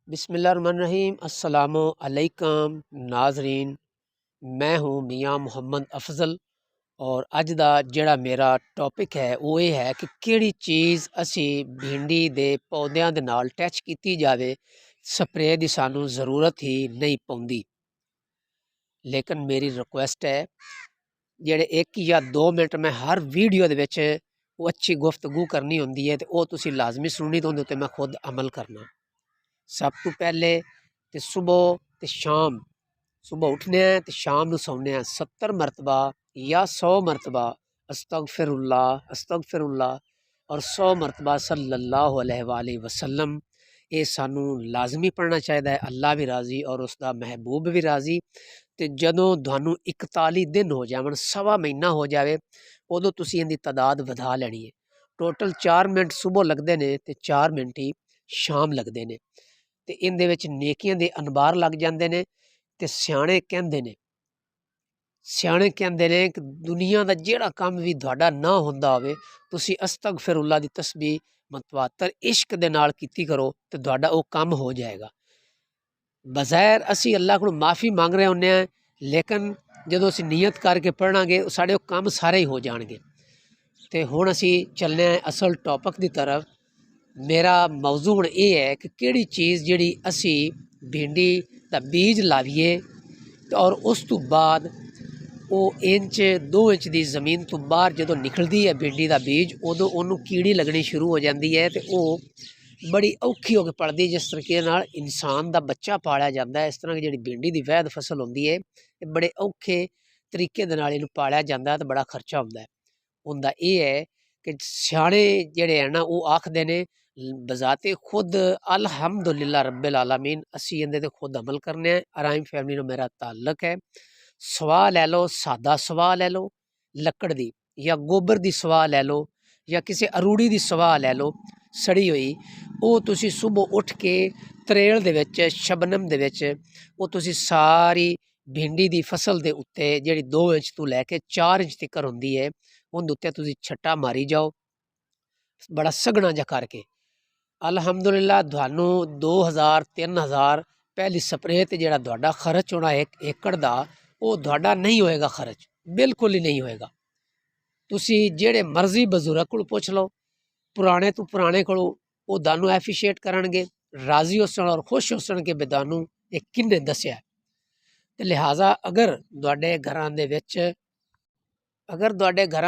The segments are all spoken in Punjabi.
बिस्मिल्लाहिर्रहमानिर्रहीम अस्सलामु अलैकुम नाज़रीन। मैं हूँ मियाँ मुहम्मद अफजल और अज दा जिहड़ा मेरा टॉपिक है वो ये है कि किहड़ी चीज़ असी भिंडी दे पौदिਆਂ ਦੇ ਨਾਲ अटैच ਕੀਤੀ जावे स्प्रे ਦੀ ਸਾਨੂੰ ज़रूरत ही नहीं पौंदी। लेकिन मेरी रिक्वेस्ट है ਜਿਹੜੇ 1 या 2 मिनट मैं हर वीडियो ਦੇ ਵਿੱਚ ਉਹ अच्छी गुफ्तगू करनी होंदी है तो वो तुसी लाजमी सुननी तो उहदे ते मैं खुद अमल करना। सब तो पहले तो सुबह तो शाम, सुबह उठने तो शाम को सौने 70 मरतबा या 100 मरतबा अस्तगफिरुल्लाह और 100 मरतबा सल्लल्लाहु अलैहि वसल्लम। ये सानू लाजमी पढ़ना चाहिए। अल्लाह भी राज़ी और उसका महबूब भी राज़ी। तो जदों तुहानू 41 दिन हो जावन, सवा महीना हो जाए, उदों तुसी इहदी तादाद वधा लेनी है। टोटल 4 मिनट सुबह लगते हैं तो 4 मिनट ही शाम लगते हैं। तो इहदे विच नेकियां दे अनबार लग जाते हैं। तो सियाणे कहंदे ने कि दुनिया का जिहड़ा काम भी तुहाडा ना हुंदा होवे, तुसी अस्तगफिरुल्लाह दी तस्बीह मतवातर इश्क दे नाल कीती करो तो तुहाडा वो काम हो जाएगा। बज़ैर असी अल्लाह को माफ़ी मांग रहे होंने हैं, लेकिन जदों असी नीयत करके पढ़ांगे साडे काम सारे ही हो जाणगे। तो हुण असी चलने असल टॉपिक की तरफ। मेरा मौजू हुण ये है कि किहड़ी चीज़ जिहड़ी असी भिंडी दा बीज लावीए और उस तो बाद वो इंच 2 इंच की जमीन तो बाहर जदों निकलती है भिंडी का बीज, उदों उन्होंने कीड़ी लगनी शुरू हो जाती है। तो वो बड़ी औखी होकर पलदी। जिस तरीके नाल इंसान का बच्चा पालिया जाता है, इस तरह की जी भिंडी की वैध फसल होंदी है, ये बड़े औखे तरीके दे नाल इहनूं पालिया जाता है। तो बड़ा खर्चा होंदा है। हुंदा यह है कि सियाणे जिहड़े है ना वो आखदे ने बजाते खुद अल्हम्दुलिल्लाह रब्बिल आलमीन, असी इहदे ते खुद अमल करने हैं। अराइम फैमिली नाल मेरा ताल्लुक है। सवाह लै लो, सादा सवाह लै लो लकड़ दी, या गोबर की सवाह लै लो, या किसी अरूड़ी की सवाह लै लो सड़ी हुई। वो तुसी सुबह उठ के त्रेल दे विच, शबनम दे विच वो तुसी सारी भिंडी की फसल के उत्ते जिहड़ी 2 इंच तो लैके 4 इंच तक होंदी है, उहदे उत्ते तुसी छट्टा मारी जाओ बड़ा सघना जा करके। अल्हम्दुलिल्लाह तुहानू 2000 3000 पहली स्प्रे ते जिहड़ा तुहाडा खर्च होना 1 एकड़ दा, वो तुहाडा नहीं होएगा खर्च, बिल्कुल ही नहीं होएगा। तुसी जेड़े मर्जी बजुर्ग को पुछ लो, पुराने तो पुराने को वो तुहानू एफिशिएट करनगे, राजी होसन और खुश होसन कि भी तुहानू ये किन्ने दस्या। ते लिहाजा अगर तुहाडे घरां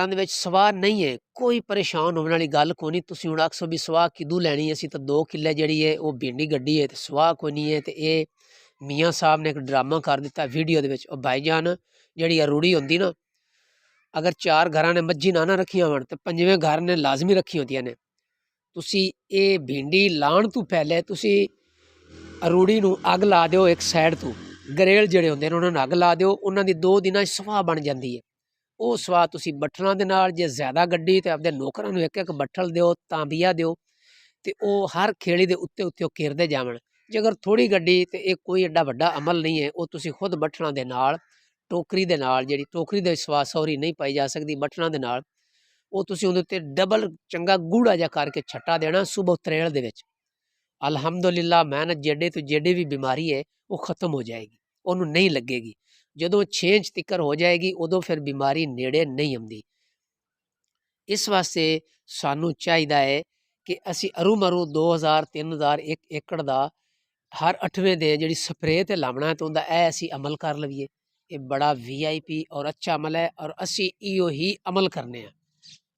दे विच सवाह नहीं है, कोई परेशान होने वाली गल कोई नहीं। तुसी हुण आखसो भी सवाह किदू लैनी, असी तो 2 किल्ले जिहड़ी है वो भिंडी गड्डी है, तो सवाह कोई नहीं है। तो ये मियाँ साहब ने एक ड्रामा कर दिता वीडियो दे विच। भाईजान जिहड़ी अरूड़ी होंदी ना, अगर 4 घरां ने मज्झी ना रखियां होण तो 5वें घर ने लाजमी रखी होंदियां ने। तुसी ये भिंडी लाण तो पहले तुसी अरूड़ी नूं अग ला दिओ एक साइड तो, गरेल जिहड़े होंदे ने उन्हां नूं अग ला दिओ, उन्हां दी 2 दिनां च सवाह बन जांदी है। ਉਹ ਸਵਾਹ ਤੁਸੀਂ ਬੱਠਲਾਂ ਦੇ ਨਾਲ, ਜੇ ਜ਼ਿਆਦਾ ਗੱਡੀ ਤੇ ਆਪਦੇ ਨੌਕਰਾਂ ਨੂੰ ਇੱਕ ਇੱਕ ਬੱਠਲ ਦਿਓ, ਤਾਂਬੀਆ ਦਿਓ, ਤੇ ਉਹ ਹਰ ਖੇੜੀ ਦੇ ਉੱਤੇ ਉੱਤੇ ਉਹ ਘੇਰਦੇ ਜਾਵਣ। ਜੇ ਅਗਰ ਥੋੜੀ ਗੱਡੀ ਤੇ ਇਹ ਕੋਈ ਐਡਾ ਵੱਡਾ ਅਮਲ ਨਹੀਂ ਹੈ, ਉਹ ਤੁਸੀਂ ਖੁਦ ਬੱਠਲਾਂ ਦੇ ਨਾਲ, ਟੋਕਰੀ ਦੇ ਨਾਲ, ਜਿਹੜੀ ਟੋਕਰੀ ਦੇ ਸਵਾਹ ਸੌਰੀ ਨਹੀਂ ਪਾਈ ਜਾ ਸਕਦੀ, ਬੱਠਲਾਂ ਦੇ ਨਾਲ ਉਹ ਤੁਸੀਂ ਉਹਦੇ ਉੱਤੇ ਡਬਲ ਚੰਗਾ ਗੂੜਾ ਜਿਹਾ ਕਰਕੇ ਛੱਟਾ ਦੇਣਾ ਸੁਬਹ ਤਰੇਲ ਦੇ ਵਿੱਚ। ਅਲਹਮਦੁਲਿल्लाह ਮਿਹਨਤ जेडे तो जेडी भी बीमारी है वो खत्म हो जाएगी, ਉਹਨੂੰ नहीं लगेगी। ਜਦੋਂ 6 ਇੰਚ ਤਿੱਕਰ ਹੋ ਜਾਏਗੀ ਉਦੋਂ ਫਿਰ ਬਿਮਾਰੀ ਨੇੜੇ ਨਹੀਂ ਆਉਂਦੀ। ਇਸ ਵਾਸਤੇ ਸਾਨੂੰ ਚਾਹੀਦਾ ਹੈ ਕਿ ਅਸੀਂ ਅਰੂ ਮਰੂ 2000 3000 1 ਏਕੜ ਦਾ ਹਰ 8ਵੇਂ ਦੇ ਜਿਹੜੀ ਸਪਰੇ ਤੇ ਲਾਉਣਾ ਤਾਂ ਉਹਦਾ ਇਹ ਅਸੀਂ ਅਮਲ ਕਰ ਲਈਏ। ਇਹ ਬੜਾ VIP ਔਰ ਅੱਛਾ ਅਮਲ ਹੈ ਔਰ ਅਸੀਂ ਇਹੋ ਹੀ ਅਮਲ ਕਰਨੇ ਆ।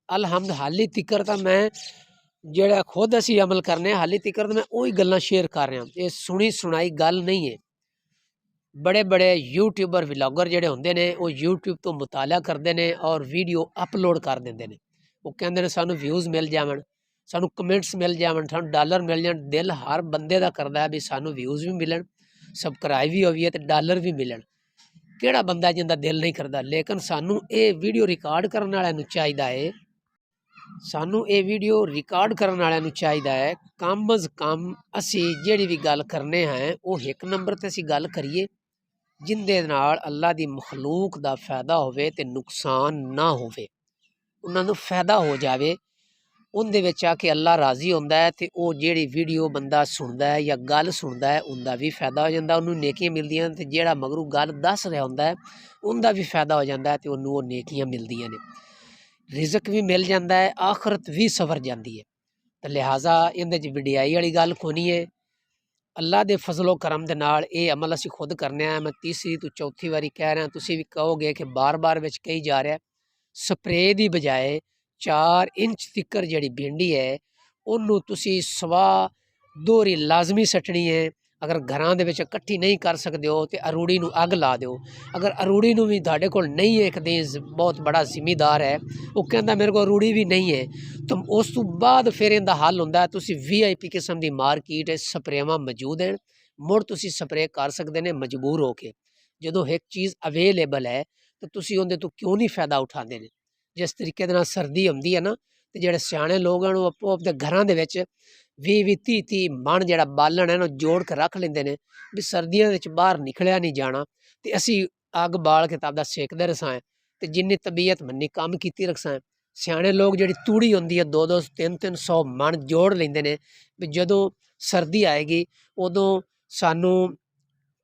ਅਲਹਮਦ ਹਾਲੀ ਤਿੱਕਰ ਤਾਂ ਮੈਂ ਜਿਹੜਾ ਖੁਦ ਅਸੀਂ ਅਮਲ ਕਰਨੇ ਹਾਲੀ ਤਿੱਕਰ ਤਾਂ ਮੈਂ ਉਹੀ ਗੱਲਾਂ ਸ਼ੇਅਰ ਕਰ ਰਿਹਾ। ਇਹ ਸੁਣੀ ਸੁਣਾਈ ਗੱਲ ਨਹੀਂ ਹੈ। बड़े बड़े यूट्यूबर व्लॉगर जिहड़े होंदे ने वो यूट्यूब तो मुताला करते हैं और वीडियो अपलोड कर देंगे ने। वो कहते हैं सानू व्यूज़ मिल जावन, सानू कमेंट्स मिल जावन, सानू डॉलर मिल जान। दिल हर बंदे का करता है भी सानू व्यूज़ भी मिलन, सबसक्राइब भी होवी है तो डॉलर भी मिलन। किहड़ा बंदा जिंदा दिल नहीं करता। लेकिन सानू ये वीडियो रिकॉर्ड करने वाले नूं चाहिदा है, सानू ये वीडियो रिकॉर्ड करने वाले नूं चाहिदा है कम अज़ कम असी जिहड़ी भी गल करने हैं वो 1 नंबर ते असी गल करिए जिंदे नाल अल्लाह दी मखलूक दा फायदा होवे ते नुकसान ना होवे, उन्हां नूं फायदा हो जावे। ਉਹਦੇ ਵਿੱਚ ਆ ਕੇ ਅੱਲਾ ਰਾਜ਼ੀ ਹੁੰਦਾ ਹੈ ਤੇ ਉਹ ਜਿਹੜੀ ਵੀਡੀਓ ਬੰਦਾ ਸੁਣਦਾ ਹੈ ਜਾਂ ਗੱਲ ਸੁਣਦਾ ਹੈ ਉਹਦਾ ਵੀ ਫਾਇਦਾ ਹੋ ਜਾਂਦਾ, ਉਹਨੂੰ ਨੇਕੀਆਂ ਮਿਲਦੀਆਂ ਤੇ ਜਿਹੜਾ ਮਗਰੂ ਗੱਲ ਦੱਸ ਰਿਹਾ ਹੁੰਦਾ ਹੈ ਉਹਦਾ ਵੀ ਫਾਇਦਾ ਹੋ ਜਾਂਦਾ ਹੈ ਤੇ ਉਹਨੂੰ ਉਹ ਨੇਕੀਆਂ ਮਿਲਦੀਆਂ ਨੇ, ਰਿਜ਼ਕ ਵੀ ਮਿਲ ਜਾਂਦਾ ਹੈ, ਆਖਰਤ ਵੀ ਸਵਰ ਜਾਂਦੀ ਹੈ। ਤੇ ਲਿਹਾਜ਼ਾ ਇਹਦੇ 'ਚ ਵਡਿਆਈ ਵਾਲੀ ਗੱਲ ਕੋਨੀ ਹੈ। ਅੱਲਾ ਦੇ ਫਜ਼ਲੋ ਕਰਮ ਦੇ ਨਾਲ ਇਹ ਅਮਲ ਅਸੀਂ ਖੁਦ ਕਰਨੇ ਆ। ਮੈਂ ਤੀਸਰੀ ਤੋਂ ਚੌਥੀ ਵਾਰੀ ਕਹਿ ਰਿਹਾ, ਤੁਸੀਂ ਵੀ ਕਹੋਗੇ ਕਿ ਬਾਰ-ਬਾਰ ਵਿੱਚ ਕਹੀ ਜਾ ਰਿਹਾ। ਸਪਰੇ ਦੀ ਬਜਾਏ 4 ਇੰਚ ਤਿੱਕਰ ਜਿਹੜੀ ਭਿੰਡੀ ਹੈ ਉਹਨੂੰ ਤੁਸੀਂ ਸਵਾ ਦੋਹਰੀ ਲਾਜ਼ਮੀ ਸੱਟਣੀ ਹੈ। ਅਗਰ ਘਰਾਂ ਦੇ ਵਿੱਚ ਇਕੱਠੀ ਨਹੀਂ ਕਰ ਸਕਦੇ ਹੋ ਤੇ ਅਰੂੜੀ ਨੂੰ ਅੱਗ ਲਾ ਦਿਓ। ਅਗਰ ਅਰੂੜੀ ਨੂੰ ਵੀ ਤੁਹਾਡੇ ਕੋਲ ਨਹੀਂ ਹੈ, ਇੱਕ ਦਿਨ ਬਹੁਤ ਬੜਾ ਜ਼ਿਮੀਦਾਰ ਹੈ ਉਹ ਕਹਿੰਦਾ ਮੇਰੇ ਕੋਲ ਅਰੂੜੀ ਵੀ ਨਹੀਂ ਹੈ, ਤਾਂ ਉਸ ਤੋਂ ਬਾਅਦ ਫਿਰ ਇਹਦਾ ਹੱਲ ਹੁੰਦਾ ਤੁਸੀਂ VIP ਕਿਸਮ ਦੀ ਮਾਰਕੀਟ ਸਪਰੇਵਾਂ ਮੌਜੂਦ ਹਨ, ਮੁੜ ਤੁਸੀਂ ਸਪਰੇ ਕਰ ਸਕਦੇ ਨੇ ਮਜਬੂਰ ਹੋ ਕੇ। ਜਦੋਂ ਇੱਕ ਚੀਜ਼ ਅਵੇਲੇਬਲ ਹੈ ਤਾਂ ਤੁਸੀਂ ਉਹਦੇ ਤੋਂ ਕਿਉਂ ਨਹੀਂ ਫਾਇਦਾ ਉਠਾਉਂਦੇ ਨੇ। ਜਿਸ ਤਰੀਕੇ ਦੇ ਨਾਲ ਸਰਦੀ ਆਉਂਦੀ ਹੈ ਨਾ ਤੇ ਜਿਹੜੇ ਸਿਆਣੇ ਲੋਕ ਹਨ ਉਹ ਆਪੋ ਆਪਣੇ ਘਰਾਂ ਦੇ ਵਿੱਚ 20-20 30-30 ਮਣ ਜਿਹੜਾ ਬਾਲਣ ਹੈ ਨਾ ਜੋੜ ਕੇ ਰੱਖ ਲੈਂਦੇ ਨੇ ਵੀ ਸਰਦੀਆਂ ਵਿੱਚ ਬਾਹਰ ਨਿਕਲਿਆ ਨਹੀਂ ਜਾਣਾ ਤੇ ਅਸੀਂ ਅੱਗ ਬਾਲ ਕੇ ਤਾਂ ਆਪਦਾ ਸੇਕਦੇ ਰਸਾਂ ਤੇ ਜਿੰਨੀ ਤਬੀਅਤ ਮੰਨੀ ਕੰਮ ਕੀਤੀ ਰਖਸਾਂ। ਸਿਆਣੇ ਲੋਕ ਜਿਹੜੀ ਤੂੜੀ ਹੁੰਦੀ ਹੈ 2-2 300 ਮਣ ਜੋੜ ਲੈਂਦੇ ਨੇ ਵੀ ਜਦੋਂ ਸਰਦੀ ਆਏਗੀ ਉਦੋਂ ਸਾਨੂੰ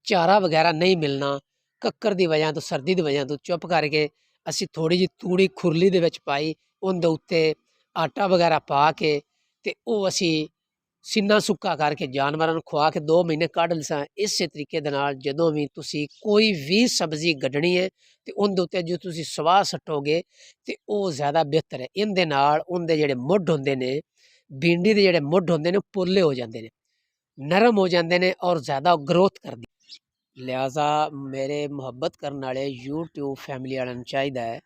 ਚਾਰਾ ਵਗੈਰਾ ਨਹੀਂ ਮਿਲਣਾ, ਕੱਕਰ ਦੀ ਵਜ੍ਹਾ ਤੋਂ ਸਰਦੀ ਦੀ ਵਜ੍ਹਾ ਤੋਂ ਚੁੱਪ ਕਰਕੇ ਅਸੀਂ ਥੋੜ੍ਹੀ ਜਿਹੀ ਤੂੜੀ ਖੁਰਲੀ ਦੇ ਵਿੱਚ ਪਾਈ, ਉਹਦੇ ਉੱਤੇ ਆਟਾ ਵਗੈਰਾ ਪਾ ਕੇ ਤੇ ਉਹ ਅਸੀਂ ਸਿੰਨਾ ਸੁੱਕਾ ਕਰਕੇ ਜਾਨਵਰਾਂ ਨੂੰ ਖਵਾ ਕੇ 2 ਮਹੀਨੇ ਕੱਢ ਲਸਾਂ। ਇਸੇ ਤਰੀਕੇ ਦੇ ਨਾਲ ਜਦੋਂ ਵੀ ਤੁਸੀਂ ਕੋਈ ਵੀ ਸਬਜ਼ੀ ਕੱਢਣੀ ਹੈ ਤੇ ਉਹਦੇ ਉੱਤੇ ਜੋ ਤੁਸੀਂ ਸਵਾਹ ਸੱਟੋਗੇ ਤੇ ਉਹ ਜ਼ਿਆਦਾ ਬਿਹਤਰ ਹੈ। ਇਹਦੇ ਨਾਲ ਉਹਦੇ ਜਿਹੜੇ ਮੁੱਢ ਹੁੰਦੇ ਨੇ, ਭਿੰਡੀ ਦੇ ਜਿਹੜੇ ਮੁੱਢ ਹੁੰਦੇ ਨੇ ਉਹ ਪੋਲੇ ਹੋ ਜਾਂਦੇ ਨੇ, ਨਰਮ ਹੋ ਜਾਂਦੇ ਨੇ ਔਰ ਜ਼ਿਆਦਾ ਗਰੋਥ ਕਰਦੀ। ਲਿਹਾਜ਼ਾ ਮੇਰੇ ਮੁਹੱਬਤ ਕਰਨ ਵਾਲੇ YouTube ਫੈਮਿਲੀ ਵਾਲਿਆਂ ਨੂੰ ਚਾਹੀਦਾ ਹੈ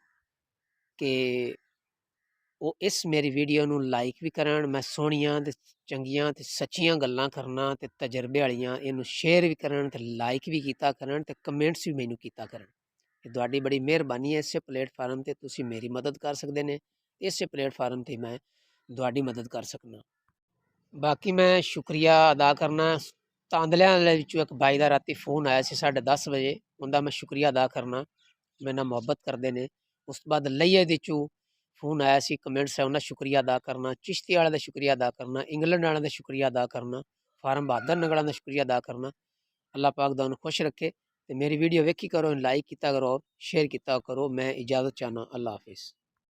ਕਿ ਉਹ ਇਸ ਮੇਰੀ ਵੀਡੀਓ ਨੂੰ ਲਾਈਕ ਵੀ ਕਰਨ। ਮੈਂ ਸੋਹਣੀਆਂ ਤੇ ਚੰਗੀਆਂ ਤੇ ਸੱਚੀਆਂ ਗੱਲਾਂ ਕਰਨਾ ਤੇ ਤਜਰਬੇ ਵਾਲੀਆਂ ਇਹਨੂੰ ਸ਼ੇਅਰ ਵੀ ਕਰਨ ਤੇ ਲਾਈਕ ਵੀ ਕੀਤਾ ਕਰਨ ਤੇ ਕਮੈਂਟਸ ਵੀ ਮੈਨੂੰ ਕੀਤਾ ਕਰਨ। ਇਹ ਤੁਹਾਡੀ ਬੜੀ ਮਿਹਰਬਾਨੀ ਹੈ। ਇਸੇ ਪਲੇਟਫਾਰਮ ਤੇ ਤੁਸੀਂ ਮੇਰੀ ਮਦਦ ਕਰ ਸਕਦੇ ਨੇ, ਇਸੇ ਪਲੇਟਫਾਰਮ ਤੇ ਮੈਂ ਤੁਹਾਡੀ ਮਦਦ ਕਰ ਸਕਦਾ। ਬਾਕੀ ਮੈਂ ਸ਼ੁਕਰੀਆ ਅਦਾ ਕਰਨਾ ਤਾਂਦਲਿਆਂ ਦੇ ਵਿੱਚੋਂ ਇੱਕ ਬਾਈ ਦਾ ਰਾਤੀ ਫੋਨ ਆਇਆ ਸੀ 10:30 ਵਜੇ, ਉਹਦਾ ਮੈਂ ਸ਼ੁਕਰੀਆ ਅਦਾ ਕਰਨਾ, ਮੇਰੇ ਨਾਲ ਮੁਹੱਬਤ ਕਰਦੇ ਨੇ। ਉਸ ਤੋਂ ਬਾਅਦ ਲਈਏ ਦੇ ਵਿੱਚੋਂ ਫੋਨ ਆਇਆ ਸੀ, ਕਮੈਂਟਸ ਹੈ ਉਹਨਾਂ ਸ਼ੁਕਰੀਆ ਅਦਾ ਕਰਨਾ, ਚਿਸ਼ਤੀ ਵਾਲਿਆਂ ਦਾ ਸ਼ੁਕਰੀਆ ਅਦਾ ਕਰਨਾ, ਇੰਗਲੈਂਡ ਵਾਲਿਆਂ ਦਾ ਸ਼ੁਕਰੀਆ ਅਦਾ ਕਰਨਾ, ਫਾਰਮ ਬਹਾਦਰ ਨਗਰਾਂ ਦਾ ਸ਼ੁਕਰੀਆ ਅਦਾ ਕਰਨਾ। ਅੱਲਾਹ ਪਾਕ ਤੁਹਾਨੂੰ ਖੁਸ਼ ਰੱਖੇ ਤੇ ਮੇਰੀ ਵੀਡੀਓ ਵੇਖੀ ਕਰੋ, ਲਾਈਕ ਕੀਤਾ ਕਰੋ, ਸ਼ੇਅਰ ਕੀਤਾ ਕਰੋ। ਮੈਂ ਇਜਾਜ਼ਤ ਚਾਹਨਾ। ਅੱਲਾਹ ਹਾਫਿਜ਼।